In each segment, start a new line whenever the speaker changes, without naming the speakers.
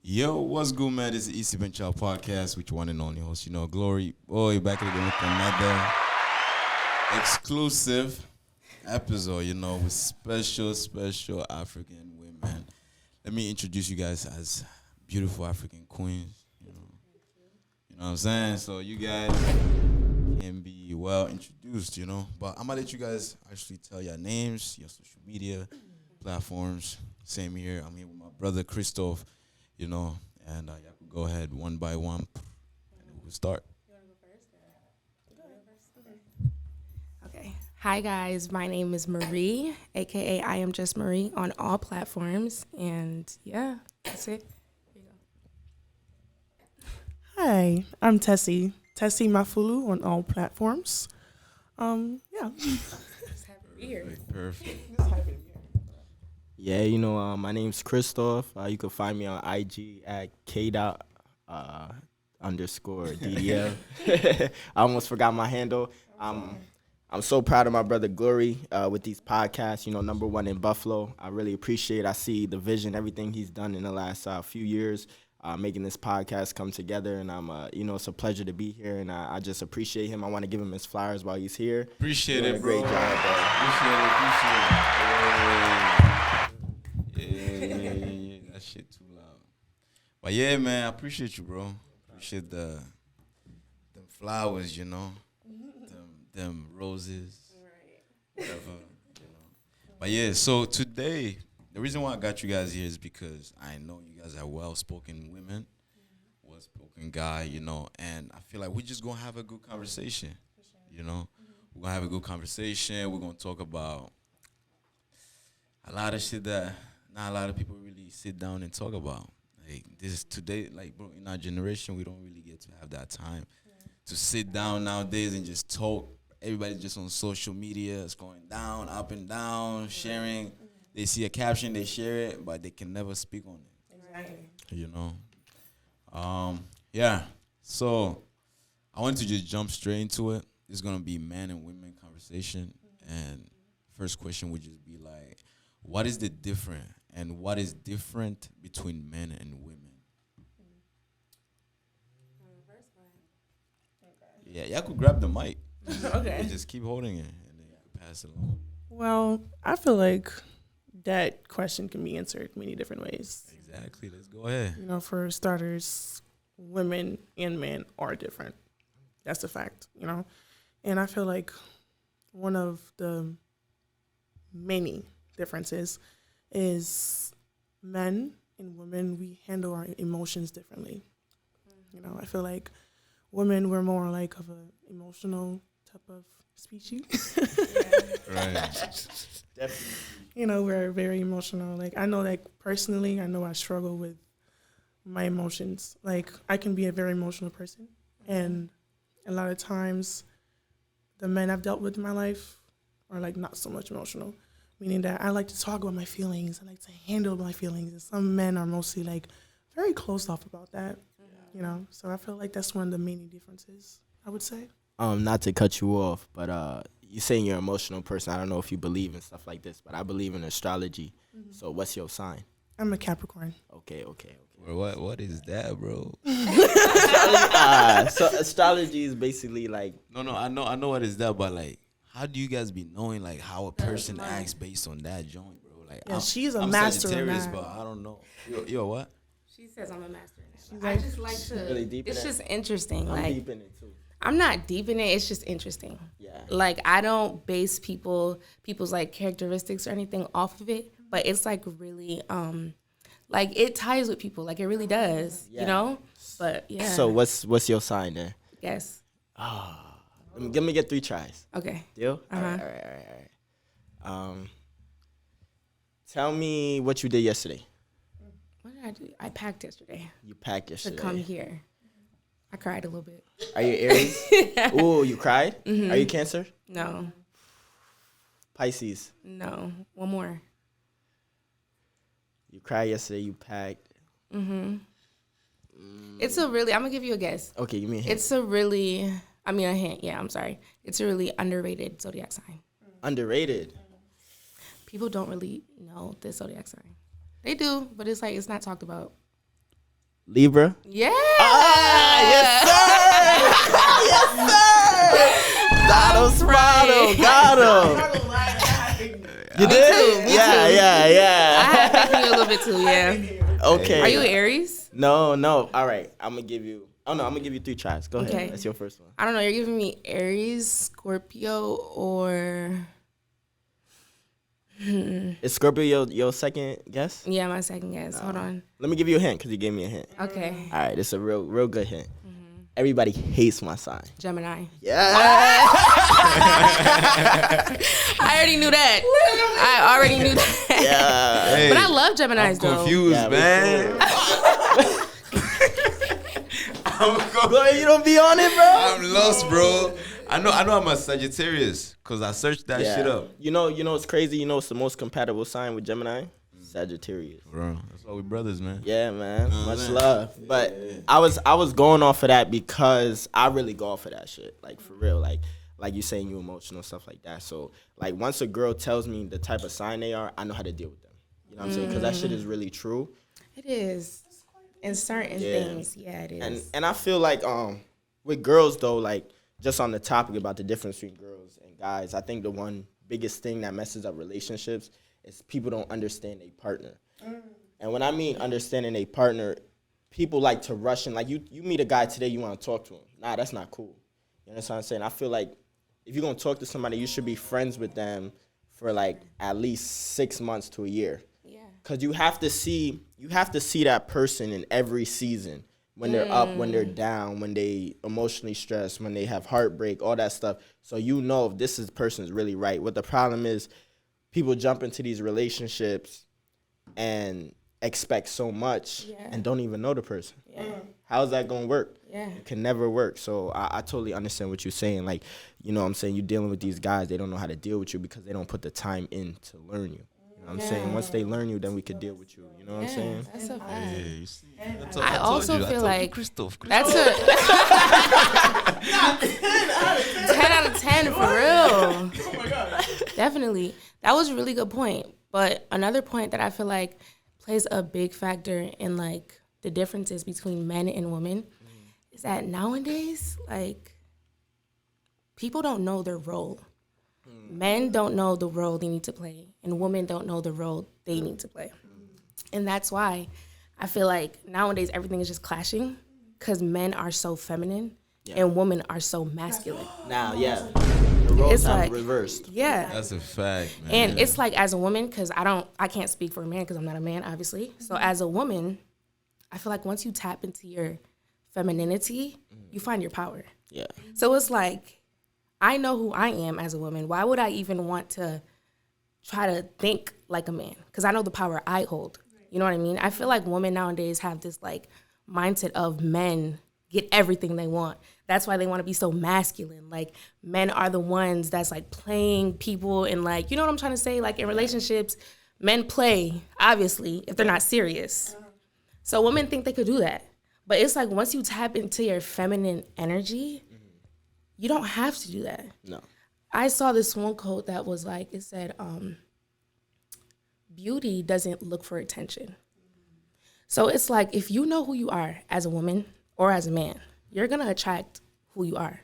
Yo, what's good, man? This is Easy Bench Child Podcast with your one and only host, Glory. Boy, back again with another exclusive episode, with special African women. Let me introduce you guys as beautiful African queens, You know what I'm saying? So you guys can be well introduced, But I'm gonna let you guys actually tell your names, your social media platforms. Same here. I'm here with my brother Christoph, and y'all can go ahead one by one, and we'll start.
Okay. Hi, guys. My name is Marie, a.k.a. I Am Just Marie, on all platforms. And, yeah, that's it. Here you
Hi, I'm Tessie. Tessie Mafulu on all platforms. Yeah.
go. Just happy to be here.
Perfect.
Yeah, my name's Christoph. You can find me on IG at k._DDL. I almost forgot my handle. I'm so proud of my brother Glory with these podcasts, number one in Buffalo. I really appreciate I see the vision, everything he's done in the last few years, making this podcast come together. And it's a pleasure to be here. And I just appreciate him. I want to give him his flowers while he's here.
Appreciate
Doing
it,
a
bro.
great job, bro.
Yeah. That shit too loud. But yeah, man, I appreciate you, bro. Appreciate them flowers, them roses, whatever. But yeah, so today, the reason why I got you guys here is because I know you guys are well-spoken women, well-spoken guy, and I feel like we're just gonna have a good conversation, We're gonna have a good conversation. We're gonna talk about a lot of shit that not a lot of people really sit down and talk about. Like this is today, like bro, in our generation, we don't really get to have that time to sit down nowadays and just talk. Everybody's just on social media. It's going down, up and down, sharing. They see a caption, they share it, but they can never speak on it.
Exactly.
Yeah. So I want to just jump straight into it. It's gonna be man and women conversation, and first question would just be like, what is the different and what is different between men and women? Yeah, y'all could grab the mic.
Okay.
Just keep holding it and then you can pass it along.
Well, I feel like that question can be answered many different ways.
Exactly. Let's go ahead.
For starters, women and men are different. That's a fact, And I feel like one of the many differences is men and women, we handle our emotions differently. I feel like women, we're more like of an emotional type of species.
Right.
Definitely.
We're very emotional. Like, I know, like, personally, I know I struggle with my emotions. Like, I can be a very emotional person. And a lot of times, the men I've dealt with in my life are, like, not so much emotional. Meaning that I like to talk about my feelings. I like to handle my feelings. And some men are mostly, like, very closed off about that. So I feel like that's one of the main differences, I would say.
Not to cut you off, but you saying you're an emotional person. I don't know if you believe in stuff like this, but I believe in astrology.
Mm-hmm.
So what's your sign?
I'm a Capricorn.
Okay.
Bro, what is that, bro?
So astrology is basically like
No, I know what is that, but like, how do you guys be knowing like how a person acts based on that joint, bro? Like,
Yeah, she's a
I'm
master in
Sagittarius,
that.
but I don't know. Yo, what?
She says I'm a master in that.
She's
I
like-
just like to.
really deep in
It's
that.
just interesting.
I'm
Like,
deep in it too.
I'm not deep in it. It's just interesting.
Yeah.
Like, I don't base people's like characteristics or anything off of it, but it's like really like it ties with people. Like, it really does.
Yeah.
But yeah.
So what's your sign then?
Yes.
Let me get 3 tries.
Okay.
Deal?
Uh-huh.
All right. Tell me what you did yesterday.
What did I do? I packed yesterday
You packed
to
yesterday.
come here. I cried a little bit.
Are you Aries? Ooh, you cried?
Mm-hmm.
Are you Cancer?
No.
Pisces.
No. One more.
You cried yesterday, you packed.
It's a really, I'm going to give you a guess.
Okay, give me a hint.
It's a really, I mean, a hint. Yeah, I'm sorry. It's a really underrated zodiac sign.
Underrated.
People don't really know the zodiac sign. They do, but it's like, it's not talked about.
Libra.
Yeah.
Yes, sir. Yes, sir. Got him. You did?
Me
Yeah,
too.
yeah.
I had faith in you a little bit too, yeah.
Okay.
Are you an Aries?
No. All right. I'm gonna give you 3 tries. Go ahead.
Okay.
That's your first one.
I don't know. You're giving me Aries, Scorpio, or
Is Scorpio your second guess?
yeah, my second guess. Hold on.
Let me give you a hint because you gave me a hint.
Okay,
All right, it's a real good hint. Everybody hates my sign.
Gemini.
Yeah.
I already knew that. I already knew that.
Yeah.
Hey,
But I love Geminis
I'm
though.
confused,
Yeah, me
man. I'm
Glory, you don't be on it, bro.
I'm lost, bro. I know I'm a Sagittarius because I searched that shit up.
You know it's crazy. You know it's the most compatible sign with Gemini? Sagittarius.
Bro, that's why we brothers, man.
Yeah, man. Much
man.
love. But I was going off of that because I really go off of that shit. Like for real. Like you saying you emotional, stuff like that. So like once a girl tells me the type of sign they are, I know how to deal with them. You know what I'm saying? Because that shit is really true.
It is. In certain
Yeah.
things, yeah, it is.
And I feel like with girls though, like just on the topic about the difference between girls and guys, I think the one biggest thing that messes up relationships is people don't understand a partner. And when I mean understanding a partner, people like to rush in. Like you meet a guy today, you want to talk to him. Nah, that's not cool. You understand what I'm saying? I feel like if you're gonna talk to somebody, you should be friends with them for like at least 6 months to a year.
Yeah.
Cause you have to see that person in every season. When they're up, when they're down, when they emotionally stressed, when they have heartbreak, all that stuff. So you know if this person is really right. What the problem is, people jump into these relationships and expect so much and don't even know the person.
Yeah.
How's that gonna work?
Yeah.
It can never work. So I totally understand what you're saying. Like, you know what I'm saying? You're dealing with these guys, they don't know how to deal with you because they don't put the time in to learn you. You know what I'm saying? Once they learn you, then we could deal with you. You know what I'm saying?
That's a fact.
Yeah, you see.
I also feel like
Christoph.
that's a 10 out of 10 for real. Oh my God. Definitely. That was a really good point. But another point that I feel like plays a big factor in like the differences between men and women is that nowadays, like, people don't know their role. Men don't know the role they need to play, and women don't know the role they need to play. And that's why I feel like nowadays everything is just clashing because men are so feminine and women are so masculine.
Now, yeah. The roles
It's
have
like-
reversed.
Yeah.
That's a fact, man.
And it's like as a woman, because I can't speak for a man because I'm not a man, obviously. So as a woman, I feel like once you tap into your femininity, you find your power.
Yeah.
So it's like, I know who I am as a woman. Why would I even want to try to think like a man? Because I know the power I hold. You know what I mean? I feel like women nowadays have this like mindset of men get everything they want. That's why they want to be so masculine. Like men are the ones that's like playing people and like, you know what I'm trying to say? Like in relationships, men play, obviously, if they're not serious. So women think they could do that. But it's like once you tap into your feminine energy, you don't have to do that.
No.
I saw this one quote that was like, it said, beauty doesn't look for attention. So it's like, if you know who you are as a woman or as a man, you're going to attract who you are,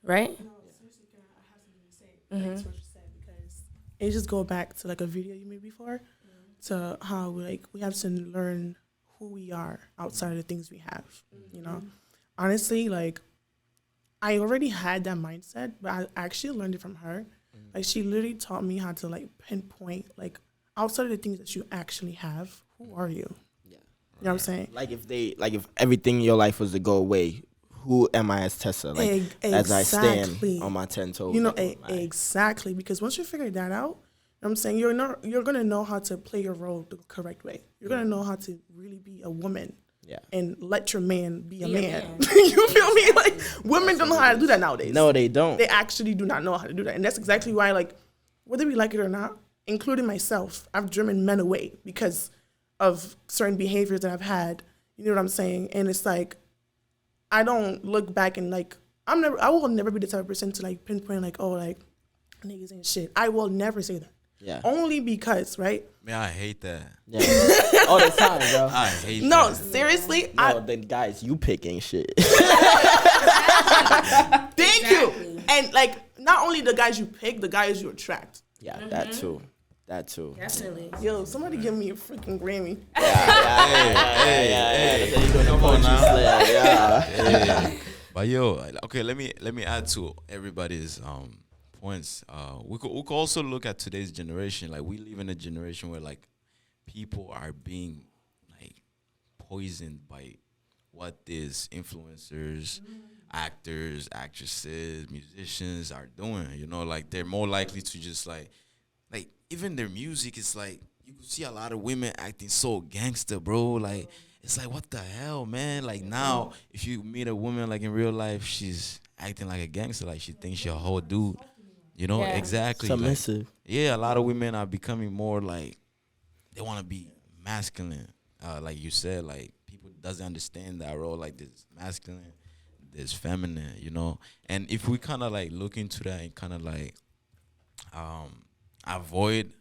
right?
No, seriously, girl, I have something to say. Thanks for what you said, because it just go back to like a video you made before, to how we have to learn who we are outside of the things we have. You know, honestly, like I already had that mindset, but I actually learned it from her. Like she literally taught me how to like pinpoint like outside of the things that you actually have, who are you?
Yeah.
You know what I'm saying?
Like if everything in your life was to go away, who am I as Tessa? Like as I stand
Exactly.
on my 10 toes.
You know,
like, who am I?
exactly. Because once you figure that out, you know what I'm saying, you're gonna know how to play your role the correct way. You're gonna know how to really be a woman.
Yeah.
And let your man be a
Be a
man.
man.
You feel me? Like women don't know how to do that nowadays.
No, they don't.
They actually do not know how to do that. And that's exactly why, like, whether we like it or not, including myself, I've driven men away because of certain behaviors that I've had. You know what I'm saying? And it's like, I don't look back and like, I will never be the type of person to like pinpoint like, oh, like, niggas ain't shit. I will never say that.
Yeah.
Only because, right?
Man, I hate that.
Yeah. All the time, bro.
I hate
No,
that.
seriously.
No, the guys you pick ain't shit.
Thank you. And like, not only the guys you pick, the guys you attract.
Yeah, that too. That too.
Definitely.
Yo, somebody give me a freaking Grammy.
Hey, come on now. Hey. But yo, okay, let me add to everybody's points. We could also look at today's generation. Like, we live in a generation where like people are being like poisoned by what these influencers, actors, actresses, musicians are doing. You know, like they're more likely to just like even their music is like, you can see a lot of women acting so gangster, bro. Like, it's like, what the hell, man? Like, now if you meet a woman like in real life, she's acting like a gangster, like she thinks she's a whole dude. You know,
Yeah.
exactly.
Submissive.
Like, yeah, a lot of women are becoming more like, they want to be masculine. Like you said, like people doesn't understand that role, like this masculine, this feminine, you know. And if we kind of like look into that and kind of like avoid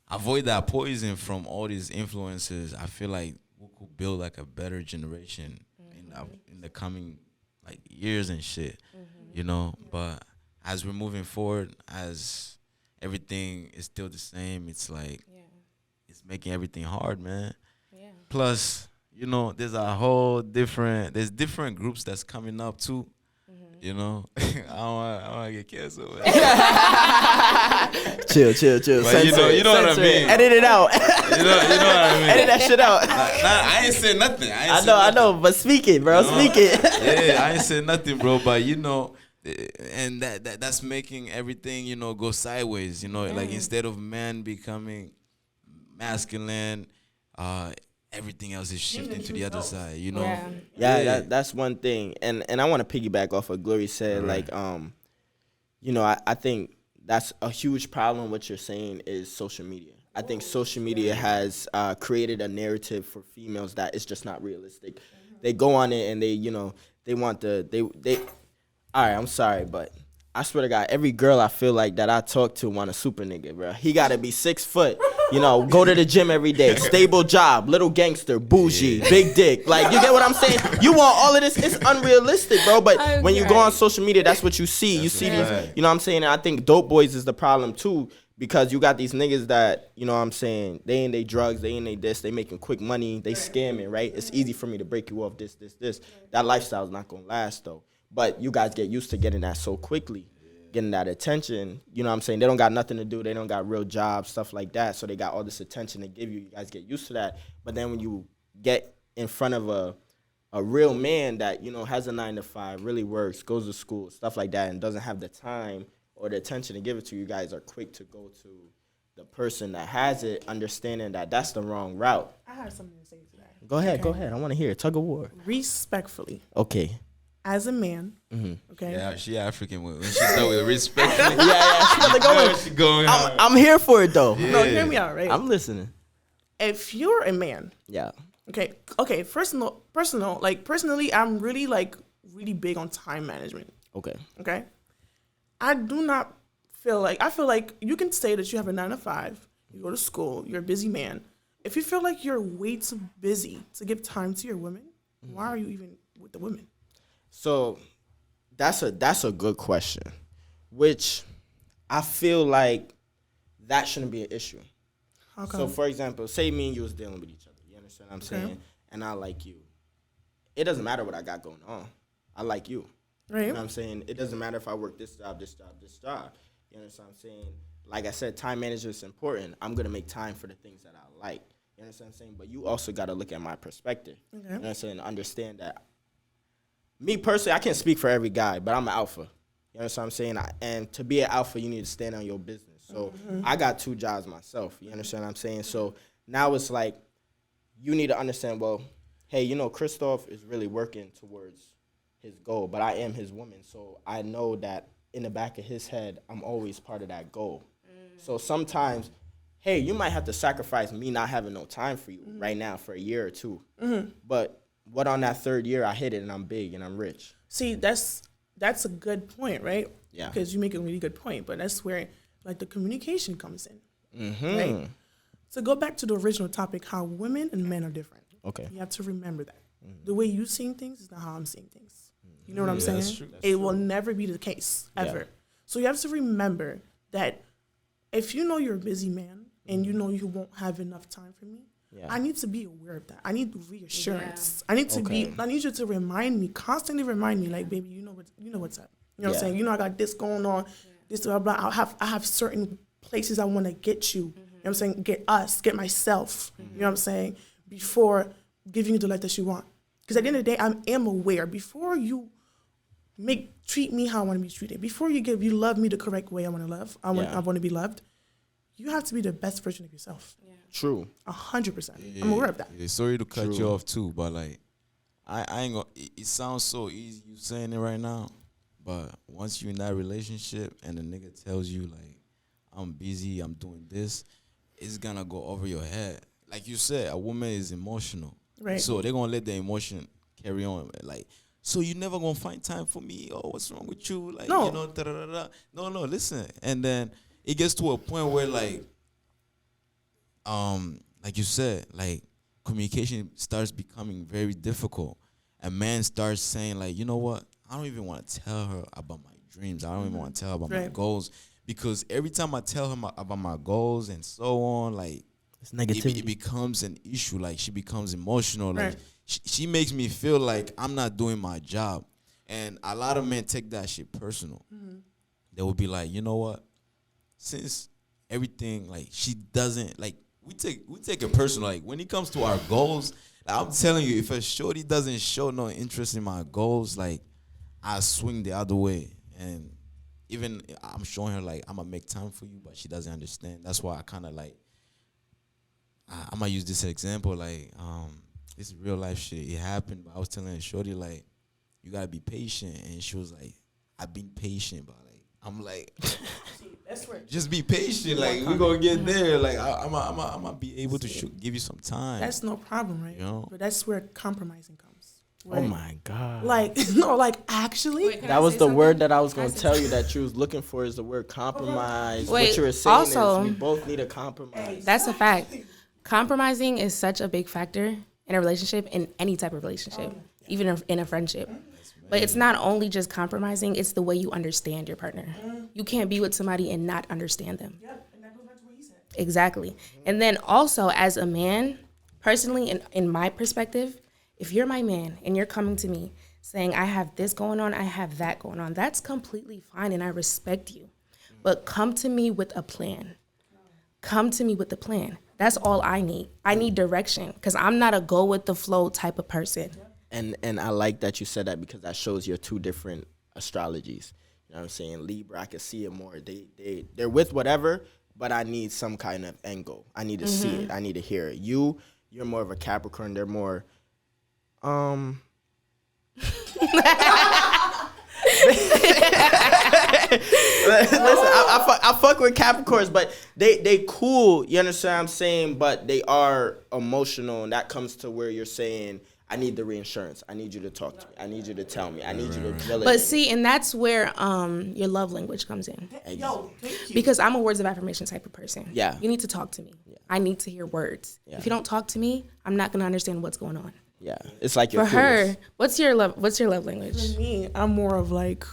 that poison from all these influences, I feel like we could build like a better generation in the coming like years and shit, you know. But as we're moving forward, as everything is still the same, it's like it's making everything hard, man.
Yeah.
Plus, you know, there's different groups that's coming up too. You know, I don't want to get canceled. Man.
Chill.
But you know what I mean.
Edit it out.
You know what I mean.
Edit that shit out.
I ain't said nothing.
I know, but speak it, bro. Speak it.
Yeah, I ain't said nothing, bro. But you know, and that's making everything, you know, go sideways. You know, like instead of men becoming masculine, everything else is shifting to the other side. You know.
Yeah.
That's one thing, and I want to piggyback off what Glory said.
Right.
Like, you know, I think that's a huge problem. What you're saying is social media. I think social media has created a narrative for females that is just not realistic. They go on it and they want they. All right, I'm sorry, but I swear to God, every girl I feel like that I talk to want a super nigga, bro. He gotta be 6 foot, you know, go to the gym every day, stable job, little gangster, bougie, big dick. Like, you get what I'm saying? You want all of this? It's unrealistic, bro. But when you go on social media, that's what you see. You see these, you know what I'm saying? And I think dope boys is the problem too, because you got these niggas that, you know what I'm saying, they in they drugs, they in they this, they making quick money, they scamming, right? It's easy for me to break you off this. That lifestyle's not gonna last though. But you guys get used to getting that so quickly, getting that attention. You know what I'm saying? They don't got nothing to do. They don't got real jobs, stuff like that. So they got all this attention to give you. You guys get used to that. But then when you get in front of a real man that, you know, has a 9-to-5, really works, goes to school, stuff like that, and doesn't have the time or the attention to give it to you, guys are quick to go to the person that has it, understanding that that's the wrong route.
I have something to say to that.
Go ahead. I want to hear it. Tug of war.
Respectfully,
Okay.
as a man, okay?
Yeah, she African when she start with respect.
Yeah. She got to go.
She going.
I'm here for it though.
No, hear me out, right?
I'm listening.
If you're a man,
Yeah.
okay, personal, like personally, I'm really big on time management,
Okay.
okay? I feel like you can say that you have a 9-to-5, you go to school, you're a busy man. If you feel like you're way too busy to give time to your women, why are you even with the women?
So that's a good question, which I feel like that shouldn't be an issue.
How come?
So for example, say me and you was dealing with each other. You understand what I'm saying? And I like you. It doesn't matter what I got going on. I like you.
Right.
You know what I'm saying? It doesn't matter if I work this job. You understand what I'm saying? Like I said, time management is important. I'm going to make time for the things that I like. You understand what I'm saying? But you also got to look at my perspective.
Okay.
You understand? Understand that me personally, I can't speak for every guy, but I'm an alpha. You understand what I'm saying? And to be an alpha, you need to stand on your business. So I got 2 jobs myself. You understand what I'm saying? So now it's like you need to understand, well, hey, you know, Christoph is really working towards his goal, but I am his woman. So I know that in the back of his head, I'm always part of that goal. So sometimes, hey, you might have to sacrifice me not having no time for you right now for a year or 2. But what on that 3rd year, I hit it and I'm big and I'm rich.
See, that's a good point, right?
Yeah.
Because you make a really good point, but that's where, like the communication comes in.
Mm-hmm.
Right. To go back to the original topic, how women and men are different.
Okay.
You have to remember that. The way you seeing things is not how I'm seeing things. You know what I'm
Yeah,
saying?
that's true. That's
It
true.
will never be the case, ever.
Yeah.
So you have to remember that if you know you're a busy man and you know you won't have enough time for me,
Yeah.
I need to be aware of that. I need reassurance. I need to
Okay.
I need you to remind me, constantly remind me, like, baby, you know what's up. You know what I'm
Yeah.
saying? You know I got this going on, this blah blah. I have certain places I want to get you. You know what I'm saying? Get myself. You know what I'm saying? Before giving you the life that you want. Because at the end of the day, I am aware. Before you treat me how I want to be treated, before you love me the correct way I want to love, I want to be loved, you have to be the best version of yourself.
True.
100%. I'm aware of that.
Yeah, sorry to cut
True.
you off too, but like, I ain't gonna. It sounds so easy you saying it right now, but once you're in that relationship and the nigga tells you like, I'm busy, I'm doing this, it's gonna go over your head. Like you said, a woman is emotional,
Right.
so they're gonna let the emotion carry on. Like, so you never gonna find time for me? Oh, what's wrong with you? Like,
No.
you know, da-da-da-da. No, listen. And then it gets to a point where like you said, like communication starts becoming very difficult. A man starts saying like, you know what? I don't even want to tell her about my dreams. I don't even want to tell her about my
Right.
goals, because every time I tell her about my goals and so on, like
It's
it
negativity.
becomes an issue. Like she becomes emotional. Like
Right.
she makes me feel like I'm not doing my job. And a lot of men take that shit personal. They will be like, you know what? Since everything, like she doesn't, like we take it personal. Like when it comes to our goals, like, I'm telling you, if a shorty doesn't show no interest in my goals, like I swing the other way. And even I'm showing her like I'm gonna make time for you, but she doesn't understand. That's why I kind of like I'm gonna use this example. Like this is real life shit. It happened, but I was telling her shorty like you gotta be patient, and she was like, I've been patient, but like I'm like.
That's where
Just be patient, like we gonna get there. Like I'm gonna be able to give you some time.
that's no problem, right?
You know?
But that's where compromising comes.
Oh
Right?
my God.
Like no, like actually,
Wait, can
That
I
was
say
the
something?
word that I was
Can I
going to
say
tell you that you was looking for is the word compromise.
Wait,
what you were saying
also-
is we both need a compromise.
That's a fact. Compromising is such a big factor in a relationship, in any type of relationship, even in a friendship. But it's not only just compromising, it's the way you understand your partner. You can't be with somebody and not understand them.
and that goes back to what he said.
Exactly. And then also as a man, personally, in my perspective, if you're my man and you're coming to me saying, I have this going on, I have that going on, that's completely fine and I respect you. But come to me with a plan. Come to me with a plan. That's all I need. I need direction because I'm not a go with the flow type of person.
And I like that you said that because that shows your two different astrologies. You know what I'm saying? Libra, I can see it more. They're with whatever, but I need some kind of angle. I need to see it. I need to hear it. You're more of a Capricorn. They're more Listen, I fuck with Capricorns, but they cool. You understand what I'm saying? But they are emotional, and that comes to where you're saying, I need the reinsurance. I need you to talk to me. I need you to tell me. I need you to drill it.
But see, and that's where your love language comes in.
Yo, thank you.
Because I'm a words of affirmation type of person.
Yeah.
You need to talk to me. I need to hear words.
Yeah.
If you don't talk to me, I'm not gonna understand what's going on.
Yeah, it's like your
For her, what's your love language?
For me, I'm more of like,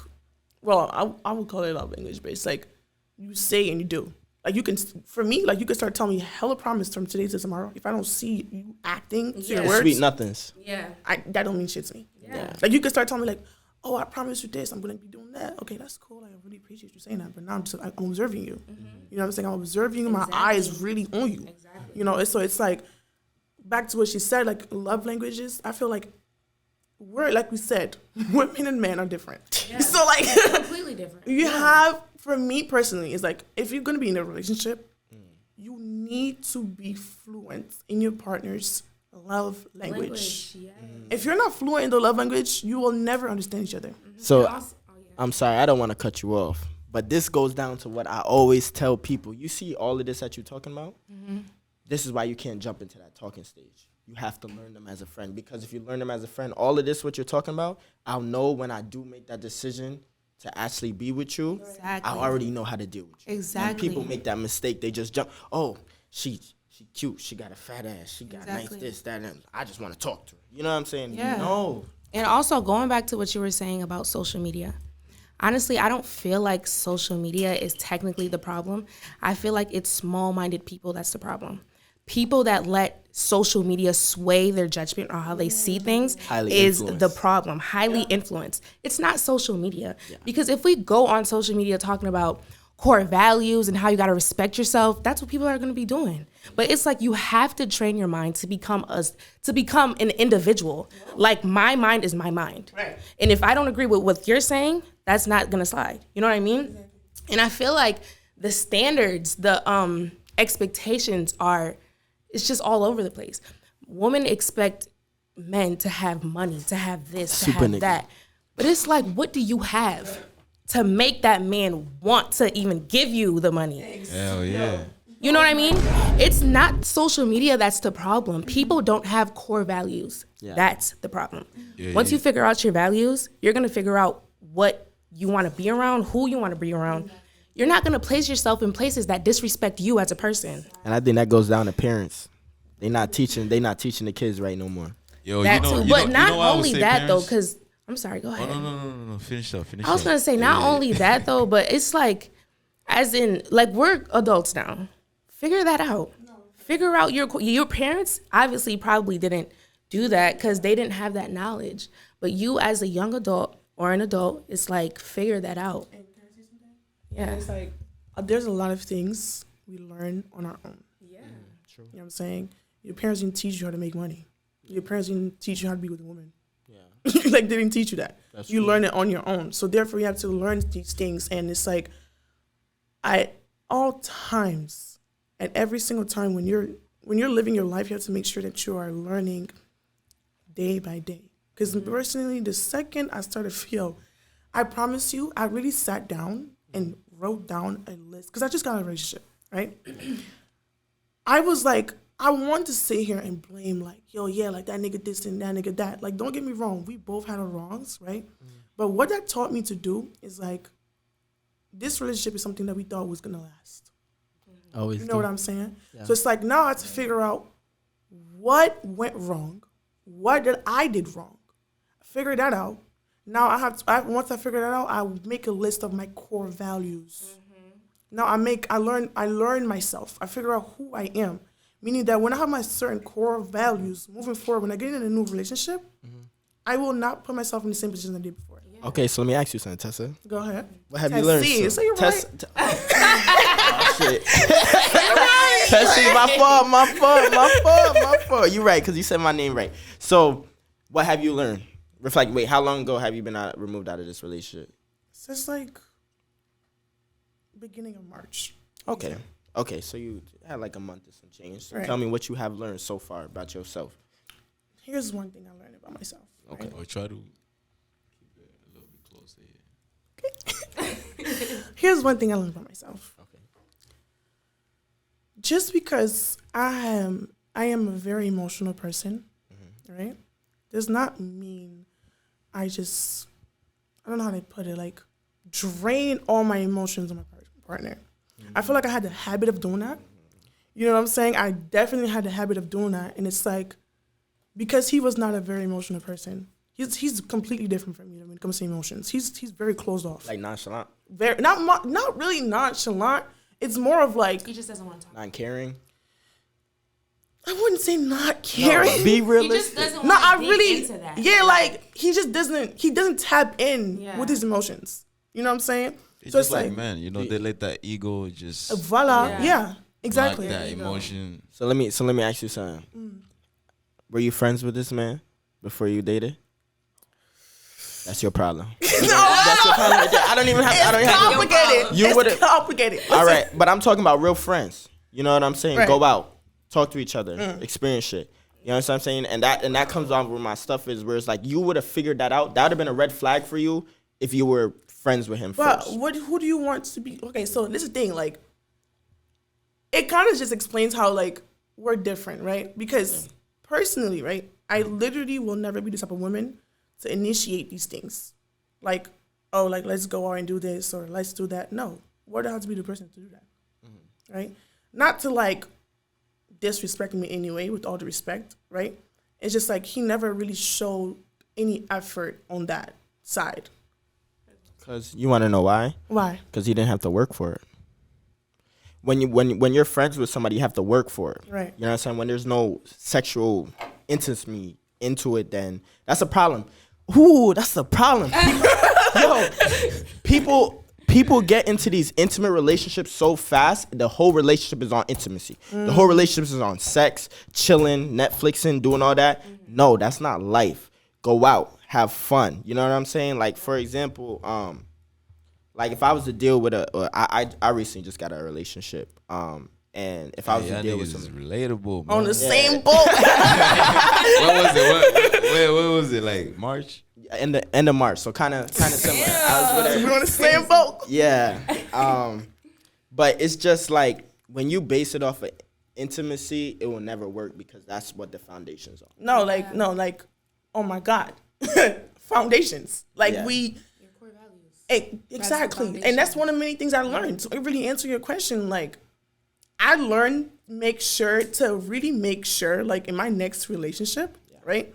well, I would call it love language, but it's like you say and you do. Like you can, for me, like you can start telling me hella promise from today to tomorrow. If I don't see you acting to your
Yeah.
words,
sweet nothings.
Yeah.
that don't mean shit to me.
Yeah.
Like you can start telling me like, oh, I promise you this, I'm gonna be doing that. Okay, that's cool. Like, I really appreciate you saying that. But now I'm observing you. You know what I'm saying? I'm observing you. My eyes really on you.
Exactly.
You know, so it's like back to what she said, like love languages. I feel like we're like we said, women and men are different.
Yeah.
So like
Completely different.
you have, for me personally, it's like if you're gonna be in a relationship, you need to be fluent in your partner's love language.
Yeah.
If you're not fluent in the love language, you will never understand each other.
So
Also,
I'm sorry, I don't want to cut you off, but this goes down to what I always tell people. You see all of this that you're talking about? This is why you can't jump into that talking stage. You have to learn them as a friend, because if you learn them as a friend, all of this, what you're talking about, I'll know when I do make that decision, to actually be with you,
Exactly.
I already know how to deal with you.
Exactly.
And people make that mistake. They just jump. Oh, she cute. She got a fat ass. She got
Exactly.
nice this, that, and I just want to talk to her. You know what I'm saying?
Yeah.
No.
And also going back to what you were saying about social media. Honestly, I don't feel like social media is technically the problem. I feel like it's small-minded people that's the problem. People that let social media sway their judgment on how they see things
Highly
is
influenced.
the problem. Highly influenced. It's not social media. Because if we go on social media talking about core values and how you got to respect yourself, that's what people are going to be doing. But it's like you have to train your mind to become an individual. Like my mind is my mind.
Right.
And if I don't agree with what you're saying, that's not going to slide. You know what I mean? And I feel like the standards, the expectations it's just all over the place. Women expect men to have money, to have this,
Super
to have
nigga.
that. But it's like, what do you have to make that man want to even give you the money?
Hell yeah.
You know what I mean? It's not social media that's the problem. People don't have core values.
Yeah.
That's the problem.
Yeah,
Once
yeah.
you figure out your values, you're going to figure out what you want to be around, who you want to be around. You're not going to place yourself in places that disrespect you as a person.
And I think that goes down to parents. They not teaching the kids right no more.
Yo,
That too. But not
why I would
only
say
that, though,
parents?
because I'm sorry, go
Oh,
ahead.
no. Finish up.
I was going to say, not only that, though, but it's like, as in, like, we're adults now. Figure that out. Figure out your parents obviously probably didn't do that because they didn't have that knowledge. But you as a young adult or an adult, it's like, figure that out. Yeah.
It's like there's a lot of things we learn on our own.
Yeah.
You know what I'm saying? Your parents didn't teach you how to make money. Your parents didn't teach you how to be with a woman.
Yeah.
Like, they didn't teach you that.
That's
You
true.
learn it on your own. So therefore, you have to learn these things. And it's like, at all times, at every single time when you're living your life, you have to make sure that you are learning day by day. Because personally, the second I started to feel, I promise you, I really sat down and wrote down a list. Because I just got a relationship, right? I was like, I want to sit here and blame, like, yo, yeah, like that nigga this and that nigga that. Like, don't get me wrong, we both had our wrongs, right? But what that taught me to do is like, this relationship is something that we thought was gonna last.
Always.
You know what I'm saying? So it's like now I have to figure out what went wrong, what did I did wrong. Figure that out. Now once I figure that out, I make a list of my core values. Now I learn myself. I figure out who I am. Meaning that when I have my certain core values moving forward, when I get in a new relationship, I will not put myself in the same position I did before.
Okay, so let me ask you something, Tessa.
Go ahead.
What have you learned?
Tessie, say you're right.
Oh, shit. Tessie, my fault. You right, because you said my name right. So, what have you learned? Reflect. Wait, how long ago have you been removed out of this relationship?
Since like beginning of March.
Okay, so you had like a month or some change. So
Right.
tell me what you have learned so far about yourself.
Here's one thing I learned about myself.
Okay.
Or try to keep it a little bit closer here.
Here's one thing I learned about myself.
Okay.
Just because I am a very emotional person, right? Does not mean I don't know how to put it, like drain all my emotions on my partner. I feel like I had the habit of doing that. You know what I'm saying? I definitely had the habit of doing that, and it's like because he was not a very emotional person. He's completely different from me when it comes to emotions. He's very closed off.
Like nonchalant,
Very not really nonchalant. It's more of like
He just doesn't want to talk.
not caring.
I wouldn't say not caring.
Be
He just
realistic.
doesn't
No,
want to
I
dig
really
into that.
yeah, like he just doesn't tap in
Yeah.
with his emotions. You know what I'm saying?
It's
So
just
it's
like,
like
man, they let that ego just
voila,
Yeah.
yeah, exactly.
block that emotion.
So let me ask you something. Were you friends with this man before you dated? That's your problem. That's your problem right there. I don't even have. I don't even have.
Complicated.
You
It's
would've-
complicated.
All right, but I'm talking about real friends. You know what I'm saying?
Right.
Go out, talk to each other, experience shit. You know what I'm saying? And that comes on where my stuff is, where it's like you would have figured that out. That would have been a red flag for you if you were friends with him
But
first.
who do you want to be? Okay, so this is the thing. Like, it kind of just explains how like we're different, right? Because personally, right, I literally will never be the type of woman to initiate these things. Like, oh, like, let's go out and do this or let's do that. No, we're the have to be the person to do that, right? Not to like disrespect me anyway, with all the respect, right? It's just like he never really showed any effort on that side.
Because you want to know why?
Why?
Because he didn't have to work for it. When you're friends with somebody, you have to work for it.
Right.
You know what I'm saying? When there's no sexual intimacy into it, then that's a problem. Ooh, that's a problem. Yo, people get into these intimate relationships so fast. The whole relationship is on intimacy. The whole relationship is on sex, chilling, Netflixing, doing all that. No, that's not life. Go out, have fun. You know what I'm saying? Like, for example, like if I was to deal with I recently just got a relationship. And if I was to deal with
is
something
relatable, man.
On the same boat.
What was it? What was it, like March?
in the end of March, so kind of similar. I was with her.
We're on the same boat.
Yeah. But it's just like when you base it off of intimacy, it will never work because that's what the foundations are.
No, like, oh my God. Foundations. Like
Yeah.
Your core values.
Exactly.
foundation.
And that's one of the many things I learned. So it really answer your question. Like, I learned make sure, like in my next relationship, right?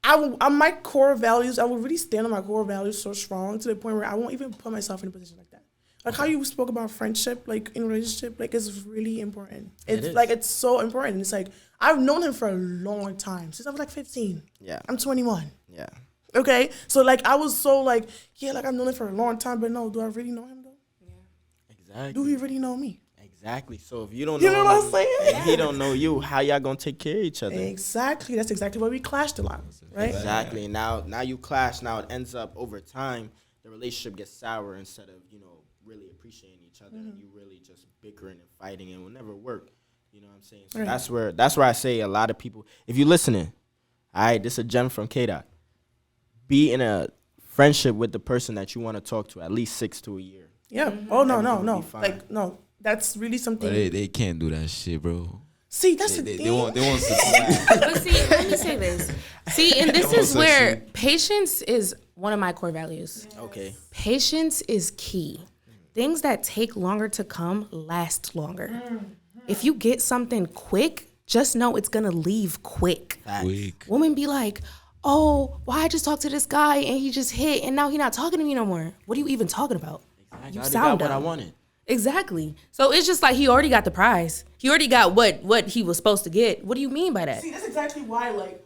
On my core values, I will really stand on my core values so strong to the point where I won't even put myself in a position like that. Like how you spoke about friendship, like in a relationship, like it's really important. It's
is.
like, it's so important. It's like, I've known him for a long time, since I was like 15.
Yeah.
I'm 21.
Yeah.
Okay? So like, I was so like, yeah, like I've known him for a long time, but no, do I really know him though?
Exactly.
Do he really know me?
Exactly. So if you don't
You
know
know what I'm
him
saying?
and he don't know you, how y'all gonna take care of each other?
Exactly. That's exactly why we clashed a lot, right?
Exactly. Now you clash. Now it ends up over time, the relationship gets sour instead of really appreciating each other, and you really just bickering and fighting, and it will never work. You know what I'm saying? So
Right.
that's where I say a lot of people. If you're listening, all right, this is a gem from K-Dot. Be in a friendship with the person that you want to talk to at least 6 to a year.
Yeah. Oh no,
Everything will
no.
be fine.
Like no. That's really something.
But they can't do that shit, bro.
See, that's the
They
thing.
want to.
But see, let me say this. See, and this is where patience is one of my core values.
Okay.
Patience is key. Things that take longer to come last longer. If you get something quick, just know it's gonna leave quick.
Quick.
Women be like, oh, why I just talked to this guy and he just hit and now he not talking to me no more. What are you even talking about?
I
You
already
sound
got what I
dumb.
wanted.
Exactly. So it's just like he already got the prize. He already got what he was supposed to get. What do you mean by that?
See, that's exactly why, like,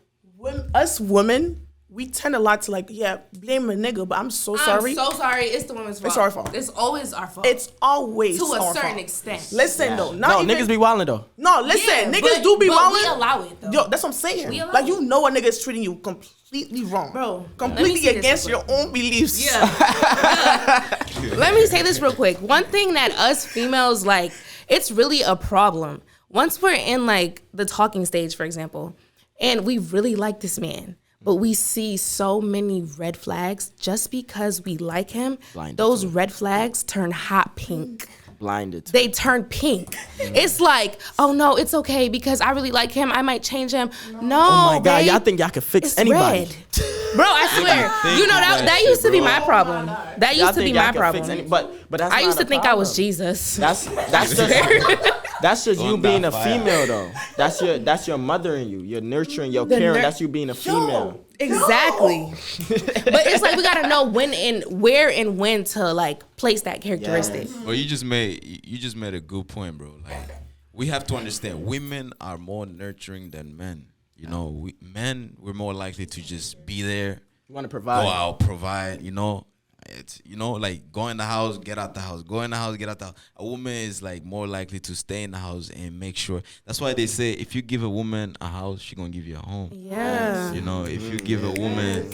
us women, we tend a lot to like, yeah, blame a nigga, but I'm so sorry.
I'm so sorry. It's the woman's fault.
It's our fault.
It's always our fault.
It's always
to a
our
certain
fault.
extent.
Listen though,
No,
not even,
niggas be wildin' though.
No, listen,
Yeah,
niggas
but-
do be
but
wilding.
we allow it, though.
Yo, that's what I'm saying.
We allow
Like, you
it.
know a nigga is treating you completely wrong,
Bro, let me
completely
see this
against
real
your own beliefs.
Yeah. Let me say this real quick. One thing that us females, like, it's really a problem. Once we're in, like, the talking stage, for example, and we really like this man, but we see so many red flags just because we like him,
Blinded
those
to
red flags turn hot pink.
Blinded.
They turn pink. It's like, oh no, it's okay because I really like him. I might change him. No,
Oh my God,
babe.
y'all think y'all can fix
It's
anybody?
red. Bro, I swear. You know that used to be my problem. That
Y'all
used to be
think y'all
my
can
problem.
fix but that's
I
not
used to
a
think I was
problem.
Jesus.
That's just you
On
being
that
a
fire.
female though. That's your mothering you. You're nurturing your
The
caring.
nur-
That's you being a female.
Exactly. But it's like we gotta know when and where and when to like place that characteristic.
Yes.
Well, you just made a good point, bro. Like, we have to understand women are more nurturing than men. You know, we're more likely to just be there,
You want to
go
provide.
out, provide. You know, it's like go in the house, get out the house, go in the house, get out the house. A woman is like more likely to stay in the house and make sure. That's why they say if you give a woman a house, she gonna give you a home.
Yeah.
You know, if you give a woman,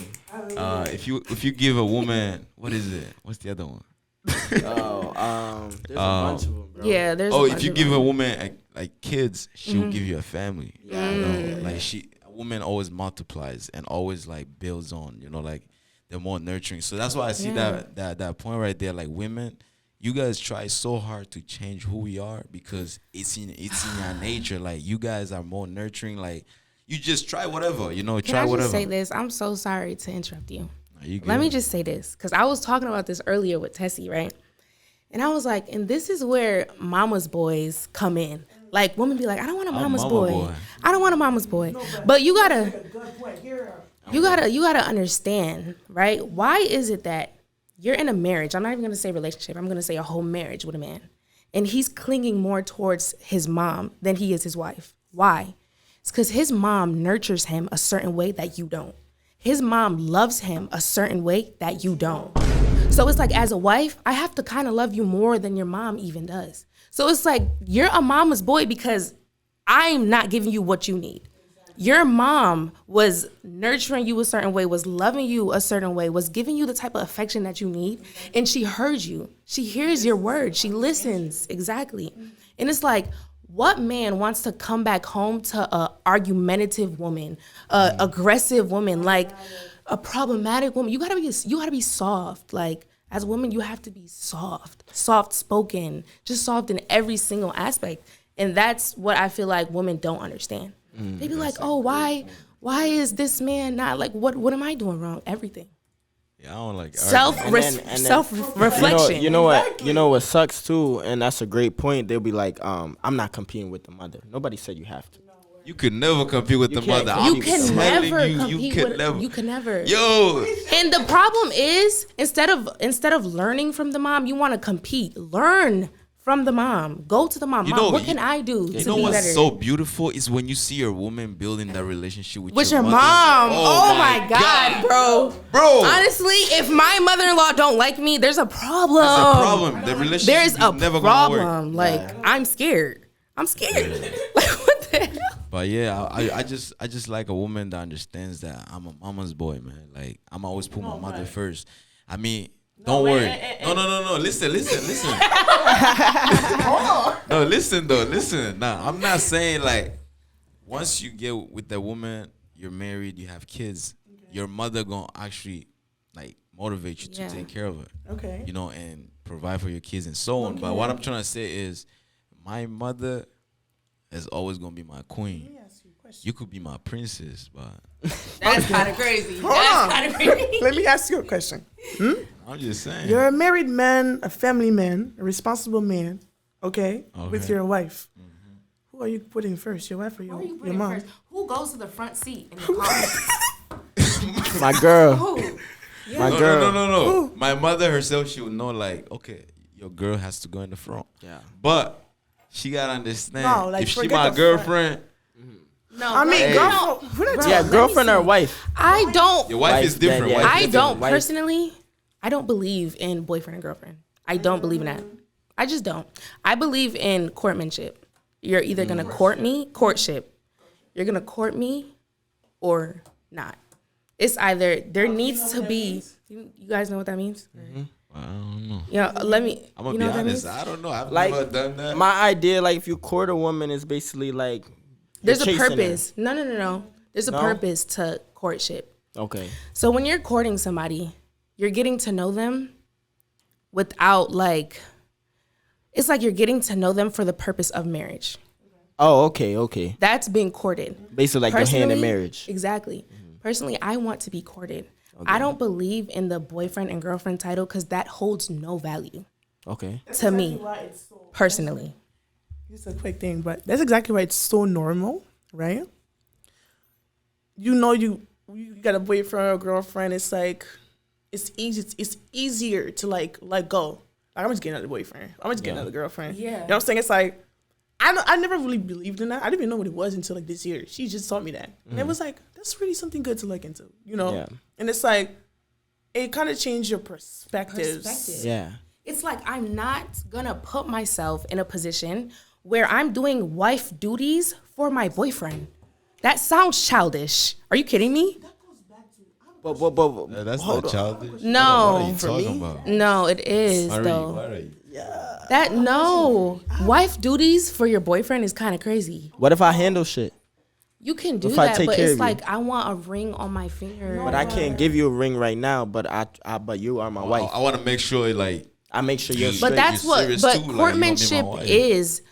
if you give a woman, what is it? What's the other one?
There's a bunch of them, bro.
Yeah, there's
Oh,
a
if
bunch
you
of
give
them.
a woman like kids, she'll give you a family.
Yeah.
You know, like a woman always multiplies and always like builds on. You know, like they're more nurturing. So that's why I see that point right there. Like women, you guys try so hard to change who we are because it's in your nature. Like you guys are more nurturing. Like you just try whatever. You know,
Can
try
I just
whatever.
say this? I'm so sorry to interrupt you.
You
Let me
good?
just say this, because I was talking about this earlier with Tessie, right? And I was like, and this is where mama's boys come in. Like, women be like, I don't want a mama's
mama
boy.
boy.
I don't want a mama's boy. But you gotta understand, right? Why is it that you're in a marriage? I'm not even gonna say relationship. I'm gonna say a whole marriage with a man, and he's clinging more towards his mom than he is his wife. Why? It's because his mom nurtures him a certain way that you don't. His mom loves him a certain way that you don't. So it's like, as a wife, I have to kind of love you more than your mom even does. So it's like, you're a mama's boy because I'm not giving you what you need. Your mom was nurturing you a certain way, was loving you a certain way, was giving you the type of affection that you need. And she heard you. She hears your words. She listens. Exactly. And it's like, what man wants to come back home to a argumentative woman, a aggressive woman, like a problematic woman? You gotta be soft. Like, as a woman, you have to be soft spoken, just soft in every single aspect. And that's what I feel like women don't understand. They be like, oh, why is this man not like, what am I doing wrong? Everything.
Yeah, I don't like
Self-reflection.
You know what sucks too, and that's a great point. They'll be like, I'm not competing with the mother. Nobody said you have to.
You could never compete with the
can't
mother.
compete
I'm
You can
telling
never
you,
compete
you could
with.
never.
You can never.
Yo,
And the problem is, instead of learning from the mom, you want to compete. Learn from the mom. Go to the mom.
You
Mom,
know,
what can I do
you
to
know
be
what's
better?
so beautiful is when you see your woman building that relationship with
your
mother.
mom. Oh my God, bro.
Bro.
Honestly, if my mother-in-law don't like me, there's a problem.
That's a problem. The relationship
There's
is
a
never gonna work.
problem. Like, I'm scared. I'm scared. Like, what the hell?
But yeah, I just like a woman that understands that I'm a mama's boy, man. Like, I'm always put my mother first. I mean, don't worry. No. Listen. No, listen though. Listen. Nah, I'm not saying like once you get with the woman, you're married, you have kids, your mother gonna actually like motivate you to
Yeah.
take care of her.
Okay.
You know, and provide for your kids and so on. But what I'm trying to say is my mother is always gonna be my queen.
Let me ask you a question.
You could be my princess, but
That's kind of crazy.
Hold on.
That's kind of crazy.
Let me ask you a question.
I'm just saying.
You're a married man, a family man, a responsible man, okay, with
Okay.
your wife. Who are you putting first, your wife or
Who are you
your
putting
mom?
first? Who goes to the front seat in the car?
My girl,
Who?
my
No,
girl.
no. My mother herself, she would know like, okay, your girl has to go in the front.
Yeah.
But she gotta understand
No, like,
if she
forget
my
the
girlfriend,
No,
I mean,
Hey.
girlfriend. Who that
Yeah,
let me
girlfriend or
see.
wife.
I don't.
your wife
Wife,
is different.
yeah,
Wife
yeah.
is
I
different.
don't
Wife.
personally. I don't believe in boyfriend and girlfriend. I don't believe in that. I just don't. I believe in courtmanship. You're either gonna courtship. You're gonna court me, or not. It's either there needs to be. You guys know what that means?
I don't know.
Yeah. Let me.
I'm gonna
you
be
know what that
honest.
means?
I don't know. I've
Like,
never done that.
My idea, like, if you court a woman, is basically like
There's a
chasing her.
purpose. No. There's a
No?
purpose to courtship.
Okay.
So when you're courting somebody, you're getting to know them without like, it's like you're getting to know them for the purpose of marriage.
Oh, okay.
That's being courted.
Basically, like the hand in
Personally,
marriage.
Exactly. Personally, I want to be courted. I don't believe in the boyfriend and girlfriend title because that holds no value
Okay.
to me personally.
Just a quick thing, but that's exactly why it's so normal, right? You know, you got a boyfriend or a girlfriend. It's like it's easy. It's easier to like let go. Like, I'm just getting another boyfriend. I'm just getting another girlfriend.
Yeah.
You know what I'm saying? It's like I never really believed in that. I didn't even know what it was until like this year. She just taught me that, and it was like that's really something good to look into. You know?
Yeah.
And it's like it kind of changed your perspectives.
Perspective.
Yeah.
It's like I'm not gonna put myself in a position where I'm doing wife duties for my boyfriend. That sounds childish. Are you kidding me?
But
That's
hold
not
on.
childish.
No.
What are you
For
talking
me?
about?
No, it is
Why are you-
though.
why are you-
That no. Wife duties for your boyfriend is kind of crazy.
What if I handle shit?
You can do
If I
that,
take
but
care
it's
of you?
like I want a ring on my finger.
But I can't give you a ring right now. But but you are my wife.
I want to make sure like
I make sure you're
But
straight.
But that's
you're
what.
serious
But
too, like, you gonna be my
courtmanship
wife.
is